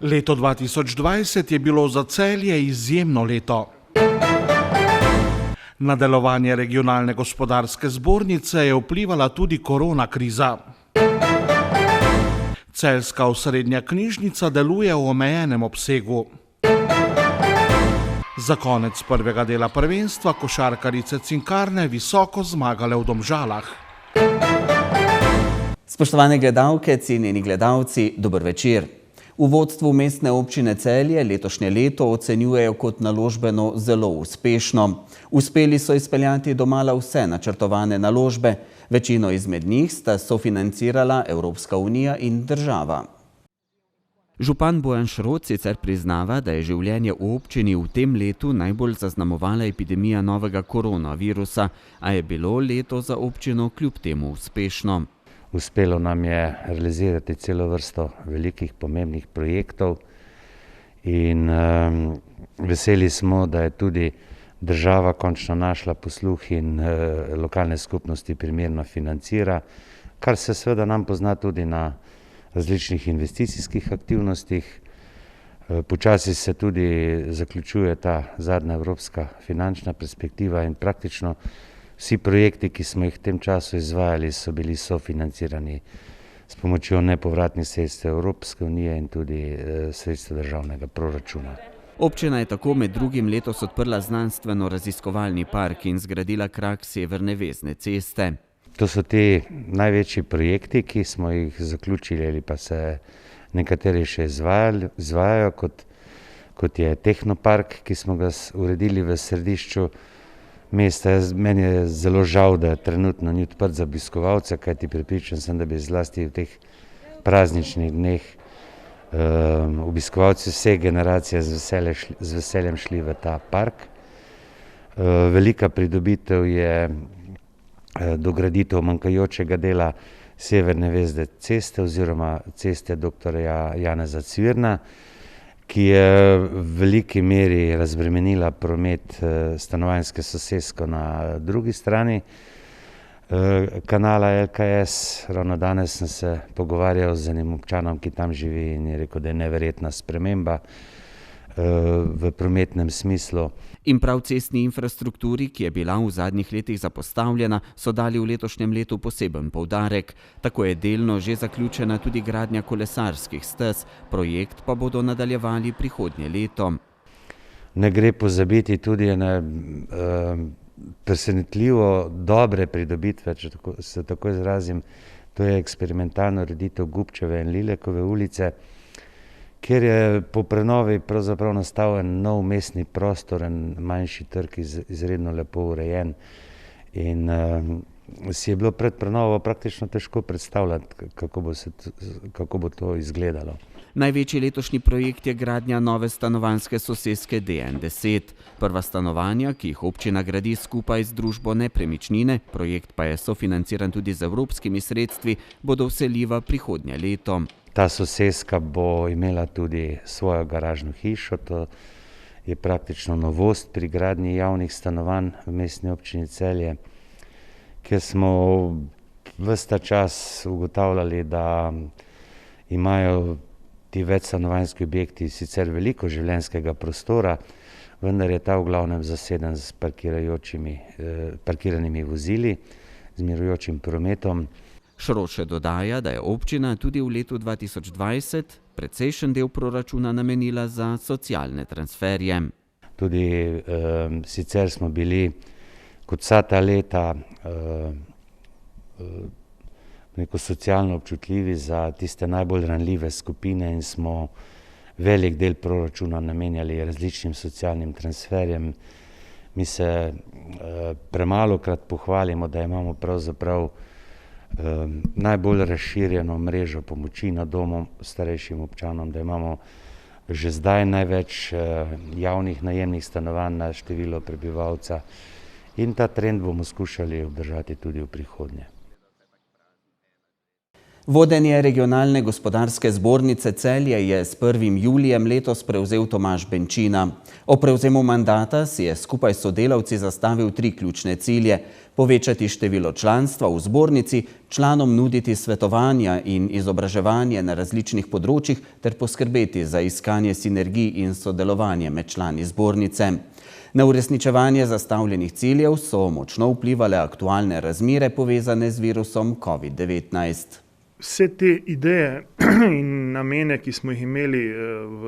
Leto 2020 je bilo za Celje izjemno leto. Na delovanje regionalne gospodarske zbornice je vplivala tudi korona kriza. Celjska osrednja knjižnica deluje v omejenem obsegu. Za konec prvega dela prvenstva košarkarice Cinkarne visoko zmagale v Domžalah. Spoštovane gledalke, cenjeni gledalci, dober večer. V vodstvu mestne občine Celje letošnje leto ocenjujejo kot naložbeno zelo uspešno. Uspeli so izpeljati domala vse načrtovane naložbe, večino izmed njih sta sofinancirala Evropska unija in država. Župan Bojan Šrot sicer priznava, da je življenje v občini v tem letu najbolj zaznamovala epidemija novega koronavirusa, a je bilo leto za občino kljub temu uspešno. Uspelo nam je realizirati celo vrsto velikih pomembnih projektov in veseli smo, da je tudi država končno našla posluh in lokalne skupnosti primerno financira, kar se seveda nam pozna tudi na različnih investicijskih aktivnostih. Počasi se tudi zaključuje ta zadnja evropska finančna perspektiva in praktično vsi projekti, ki smo jih v tem času izvajali, so bili sofinancirani s pomočjo nepovratnih sredstev Evropske unije in tudi sredstev državnega proračuna. Občina je tako med drugim letos odprla znanstveno-raziskovalni park in zgradila krak severne vezne ceste. To so ti največji projekti, ki smo jih zaključili ali pa se nekateri še izvajajo, kot je Tehnopark, ki smo ga uredili v središču mesta. Meni je zelo žal, da trenutno ni odprt za obiskovalce, kajti prepričan sem, da bi zlasti v teh prazničnih dneh obiskovalci vseh generacij z veseljem šli v ta park. Velika pridobitev je dograditev manjkajočega dela severne vezne ceste oziroma ceste dr. Janeza Cvirna, ki je v veliki meri razbremenila promet stanovanjske sosesko na drugi strani kanala LKS. Ravno danes sem se pogovarjal z enim občanom, ki tam živi, in je rekel, da je neverjetna sprememba v prometnem smislu. In prav cestni infrastrukturi, ki je bila v zadnjih letih zapostavljena, so dali v letošnjem letu poseben poudarek. Tako je delno že zaključena tudi gradnja kolesarskih stez, projekt pa bodo nadaljevali prihodnje leto. Ne gre pozabiti tudi na presenetljivo dobre pridobitve, če se tako izrazim, to je eksperimentalna ureditev Gubčeve in Lilekove ulice, kjer je po prenovi pravzaprav nastal en nov mestni prostor, en manjši trg, izredno lepo urejen. In si je bilo pred prenovo praktično težko predstavljati, kako bo to izgledalo. Največji letošnji projekt je gradnja nove stanovanjske soseske DN10. Prva stanovanja, ki jih občina gradi skupaj z družbo Nepremičnine, projekt pa je sofinanciran tudi z evropskimi sredstvi, bodo vseljiva prihodnje leto. Ta soseska bo imela tudi svojo garažno hišo, to je praktično novost pri gradnji javnih stanovanj v mestni občini Celje, kjer smo ves ta čas ugotavljali, da imajo ti večstanovanjski objekti sicer veliko življenjskega prostora, vendar je ta v glavnem zaseden s parkiranimi vozili, z mirujočim prometom. Šrot še dodaja, da je občina tudi v letu 2020 precejšen del proračuna namenila za socialne transferje. Tudi sicer smo bili kot vsa ta leta socialno občutljivi za tiste najbolj ranljive skupine in smo velik del proračuna namenjali različnim socialnim transferjem. Mi se premalokrat pohvalimo, da imamo pravzaprav najbolj razširjeno mrežo pomoči na domu starejšim občanom, da imamo že zdaj največ javnih najemnih stanovanj na število prebivalca in ta trend bomo skušali obdržati tudi v prihodnje. Vodenje regionalne gospodarske zbornice Celje je s 1. julijem letos prevzel Tomaž Benčina. O prevzemu mandata si je skupaj s sodelavci zastavil 3 ključne cilje: povečati število članstva v zbornici, članom nuditi svetovanja in izobraževanje na različnih področjih ter poskrbeti za iskanje sinergij in sodelovanje med člani zbornice. Na uresničevanje zastavljenih ciljev so močno vplivale aktualne razmere povezane z virusom COVID-19. Vse te ideje in namene, ki smo jih imeli v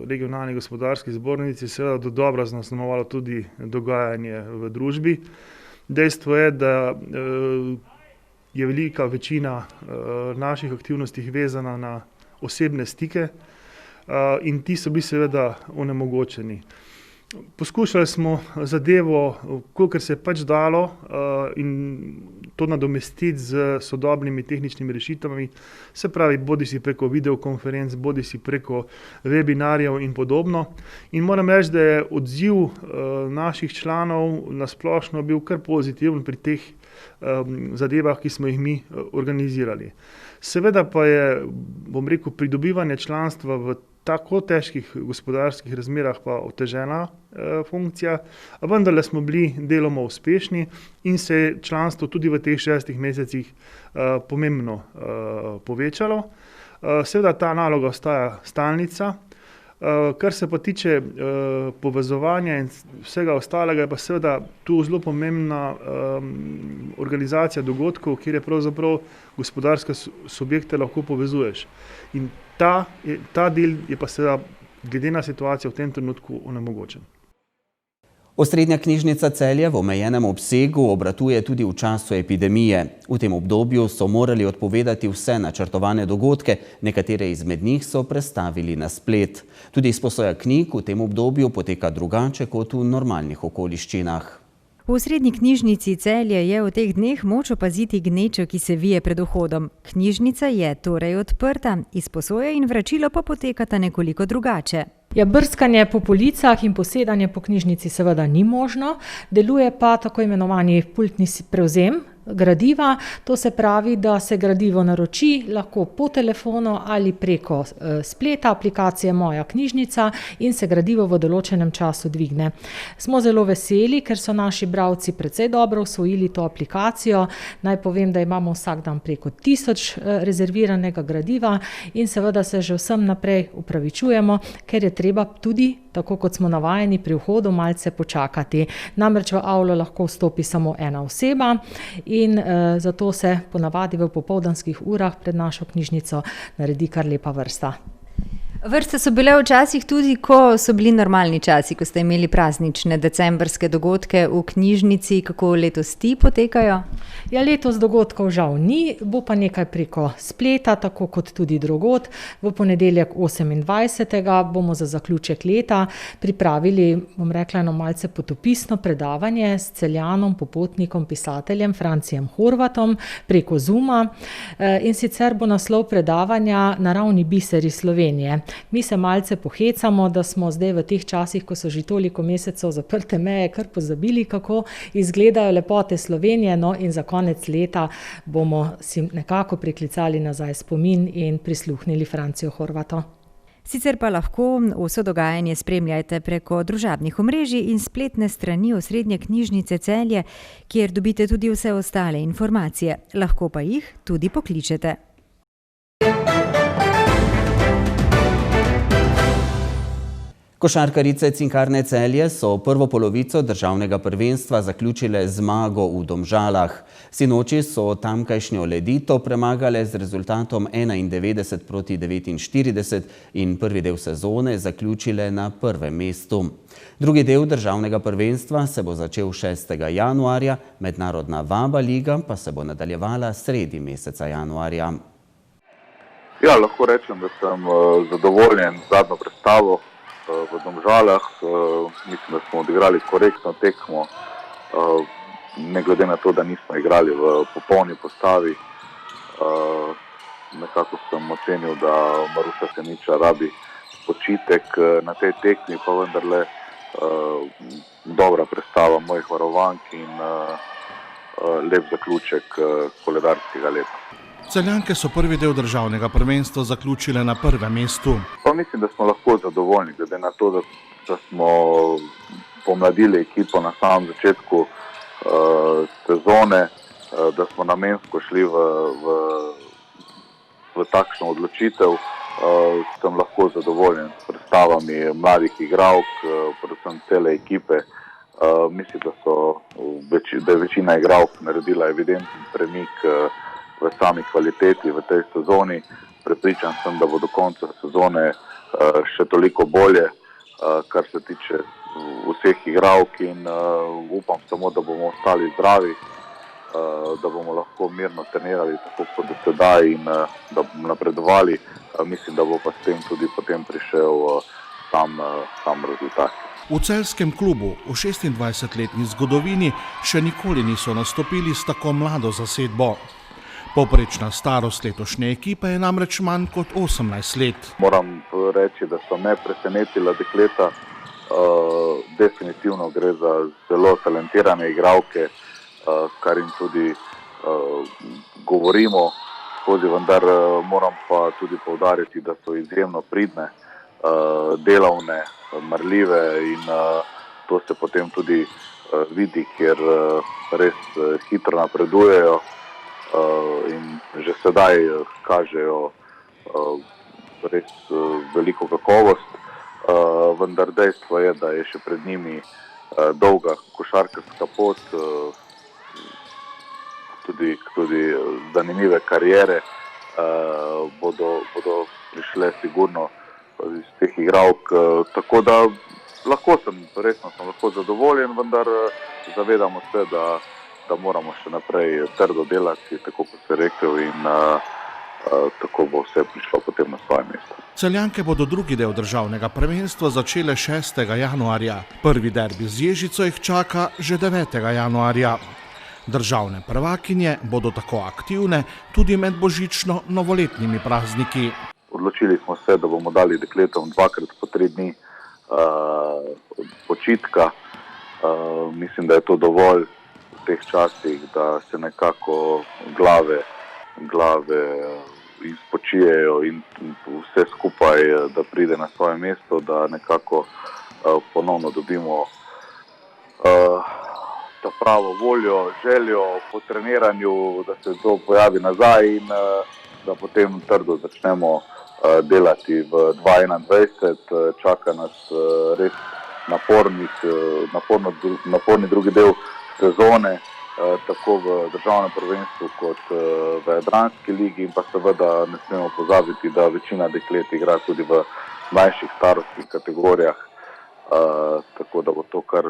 regionalni gospodarski zbornici, seveda dodobra zaznamovalo tudi dogajanje v družbi. Dejstvo je, da je velika večina naših aktivnosti vezana na osebne stike in ti so bili seveda onemogočeni. Poskušali smo zadevo, kolikor se je pač dalo, in to nadomestiti z sodobnimi tehničnimi rešitvami, se pravi bodisi preko videokonferenc, bodisi preko webinarjev in podobno. In moram reči, da je odziv naših članov na splošno bil kar pozitiven pri teh zadevah, ki smo jih mi organizirali. Seveda pa je, bom rekel, pridobivanje članstva v tako težkih gospodarskih razmerah pa otežena funkcija, a vendarle smo bili deloma uspešni in se je članstvo tudi v teh 6 mesecih pomembno povečalo. Seveda ta naloga ostaja stalnica. Kar se pa tiče povezovanja in vsega ostalega, je pa seveda tu zelo pomembna organizacija dogodkov, kjer je pravzaprav gospodarske subjekte lahko povezuješ. In ta del je pa seveda glede na situacijo v tem trenutku onemogočen. Osrednja knjižnica Celje v omejenem obsegu obratuje tudi v času epidemije. V tem obdobju so morali odpovedati vse načrtovane dogodke, nekatere izmed njih so prestavili na splet. Tudi izposoja knjig v tem obdobju poteka drugače kot v normalnih okoliščinah. V Osrednji knjižnici Celje je v teh dneh moč opaziti gnečo, ki se vije pred vhodom. Knjižnica je torej odprta, izposoja in vračilo pa potekata nekoliko drugače. Brskanje po policah in posedanje po knjižnici seveda ni možno, deluje pa tako imenovani pultni prevzem gradiva, to se pravi, da se gradivo naroči lahko po telefonu ali preko spleta, aplikacije Moja knjižnica in se gradivo v določenem času dvigne. Smo zelo veseli, ker so naši bralci precej dobro usvojili to aplikacijo. Naj povem, da imamo vsak dan preko 1000 rezerviranega gradiva in seveda se že vsem naprej upravičujemo, ker je treba tudi, tako kot smo navajeni, pri vhodu malce počakati. Namreč v avlo lahko vstopi samo ena oseba in zato se ponavadi v popoldanskih urah pred našo knjižnico naredi kar lepa vrsta. Vrste so bile včasih tudi, ko so bili normalni časi, ko ste imeli praznične decembrske dogodke v knjižnici. Kako letos ti potekajo? Letos dogodkov žal ni, bo pa nekaj preko spleta, tako kot tudi drugod. V ponedeljek 28. bomo za zaključek leta pripravili, bom rekla, eno malce potopisno predavanje s Celjanom, popotnikom, pisateljem Francijem Horvatom preko Zooma. In sicer bo naslov predavanja Naravni biseri Slovenije. Mi se malce pohecamo, da smo zdaj v teh časih, ko so že toliko mesecev zaprte meje, kar pozabili, kako izgledajo lepote Slovenije. No, in za konec leta bomo si nekako priklicali nazaj spomin in prisluhnili Franciju Horvatu. Sicer pa lahko vso dogajanje spremljajte preko družabnih omrežij in spletne strani Osrednje knjižnice Celje, kjer dobite tudi vse ostale informacije. Lahko pa jih tudi pokličete. Košarkarice Cinkarne Celje so prvo polovico državnega prvenstva zaključile z zmago v Domžalah. Sinoči so tamkajšnjo Ledito premagale z rezultatom 91-49 in prvi del sezone zaključile na prvem mestu. Drugi del državnega prvenstva se bo začel 6. januarja, mednarodna Vaba liga pa se bo nadaljevala sredi meseca januarja. Lahko rečem, da sem zadovoljen z zadnjo predstavo v Domžalah. Mislim, da smo odigrali korektno tekmo, ne glede na to, da nismo igrali v popolni postavi. Nekako sem ocenil, da Maruša Seniča rabi počitek na tej tekmi, pa vendarle dobra predstava mojih varovank in lep zaključek koledarskega leta. Celjanke so prvi del državnega prvenstva zaključile na prvem mestu. Pa mislim, da smo lahko zadovoljni, glede na to, da smo pomladili ekipo na samem začetku sezone, da smo namensko šli v takšno odločitev. Sem lahko zadovoljen s predstavami mladih igralk, predvsem cele ekipe. Mislim, da je večina igralk naredila evidenten premik v sami kvaliteti v tej sezoni. Prepričan sem, da bo do konca sezone še toliko bolje, kar se tiče vseh igralk, in upam samo, da bomo ostali zdravi, da bomo lahko mirno trenirali tako kot do sedaj in da bomo napredovali. Mislim, da bo pa s tem tudi potem prišel sam rezultat. V celjskem klubu v 26-letni zgodovini še nikoli niso nastopili s tako mlado zasedbo. Povprečna starost letošnje ekipe je namreč manj kot 18 let. Moram reči, da so me presenetila dekleta. Definitivno gre za zelo talentirane igralke, kar jim tudi govorimo skozi, vendar moram pa tudi poudariti, da so izjemno pridne, delavne, marljive, in to se potem tudi vidi, ker res hitro napredujejo in že sedaj kažejo res veliko kakovost, vendar dejstvo je, da je še pred njimi dolga košarkarska pot, tudi zanimive kariere bodo prišle sigurno iz teh igralk, tako da resno sem lahko zadovoljen, vendar zavedamo se, da moramo še naprej trdo delati, tako kot se rekel, in tako bo vse prišlo potem na svoje mesto. Celjanke bodo drugi del državnega prvenstva začele 6. januarja. Prvi derbi z Ježico jih čaka že 9. januarja. Državne prvakinje bodo tako aktivne tudi med božično-novoletnimi prazniki. Odločili smo se, da bomo dali dekletom 2x po 3 dni počitka. Mislim, da je to dovolj v teh časih, da se nekako glave izpočijejo in vse skupaj, da pride na svoje mesto, da nekako ponovno dobimo ta pravo voljo, željo po treniranju, da se to pojavi nazaj in da potem trdo začnemo delati v 2021. Čaka nas res naporni drugi del sezone, tako v državnem prvenstvu kot v Jadranski ligi, in pa seveda ne smemo pozabiti, da večina deklet igra tudi v mlajših starostnih kategorijah, tako da bo to kar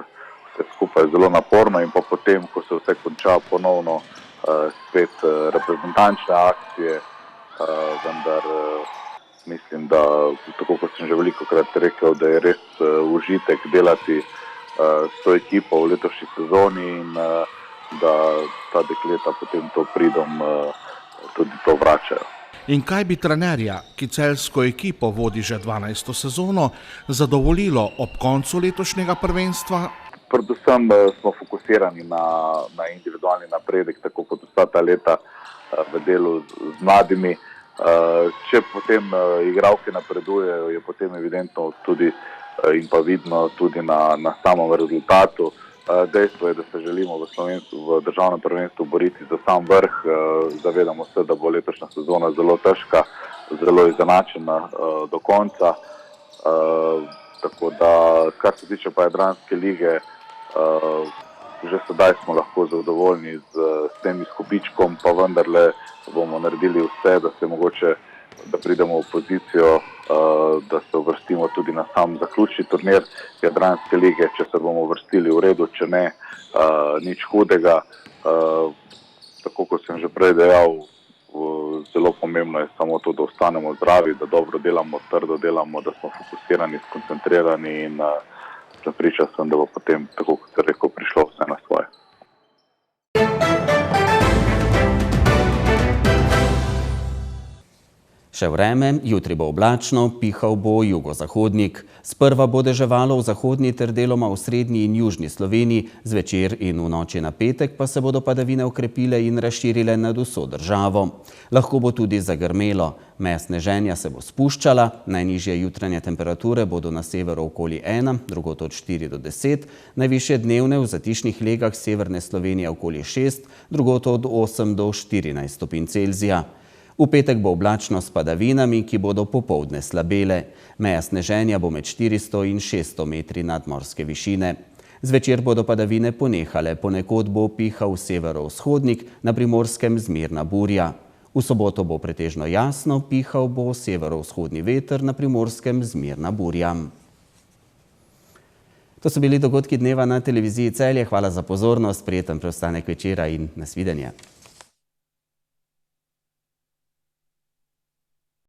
vse skupaj zelo naporno, in pa potem, ko se vse konča, ponovno spet reprezentančne akcije, vendar mislim, da tako kot sem že velikokrat rekel, da je res užitek delati s to ekipo v letošnji sezoni in da ta dekleta potem to pridom tudi to vračajo. In kaj bi trenerja, ki celjsko ekipo vodi že 12. sezono, zadovoljilo ob koncu letošnjega prvenstva? Predvsem smo fokusirani na individualni napredek, tako kot vsa ta leta v delu z mladimi. Če potem igralke napredujejo, je potem evidentno tudi in pa vidno tudi na samem rezultatu. Dejstvo je, da se želimo v državnem prvenstvu boriti za sam vrh. Zavedamo se, da bo letošnja sezona zelo težka, zelo izenačena do konca. Tako da, kar se tiče pa Jadranske lige, že sedaj smo lahko zadovoljni s tem izkupičkom, pa vendarle bomo naredili vse, da pridemo v pozicijo, da se uvrstimo tudi na sam zaključni turnir Jadranske lige. Če se bomo uvrstili, v redu, če ne, nič hudega. Tako kot sem že prej dejal, zelo pomembno je samo to, da ostanemo zdravi, da dobro delamo, trdo delamo, da smo fokusirani, skoncentrirani, in prepričan sem, da bo potem, tako kot se rekel, prišlo vse na svoje. Še vreme, jutri bo oblačno, pihal bo jugozahodnik. Sprva bo deževalo v zahodni ter deloma v srednji in južni Sloveniji, zvečer in v noči na petek pa se bodo padavine okrepile in razširile nad vso državo. Lahko bo tudi zagrmelo. Meja sneženja se bo spuščala, najnižje jutranje temperature bodo na severu okoli 1, drugod od 4 do 10, najvišje dnevne v zatišnih legah severne Slovenije okoli 6, drugod od 8 do 14 stopinj Celzija. V petek bo oblačno s padavinami, ki bodo popoldne slabele. Meja sneženja bo med 400 in 600 metri nadmorske višine. Zvečer bodo padavine ponehale, ponekod bo pihal severovzhodnik, na Primorskem zmerna burja. V soboto bo pretežno jasno, pihal bo severovzhodni veter, na Primorskem zmerna burja. To so bili dogodki dneva na televiziji Celje. Hvala za pozornost, prijeten preostanek večera in nasvidenje.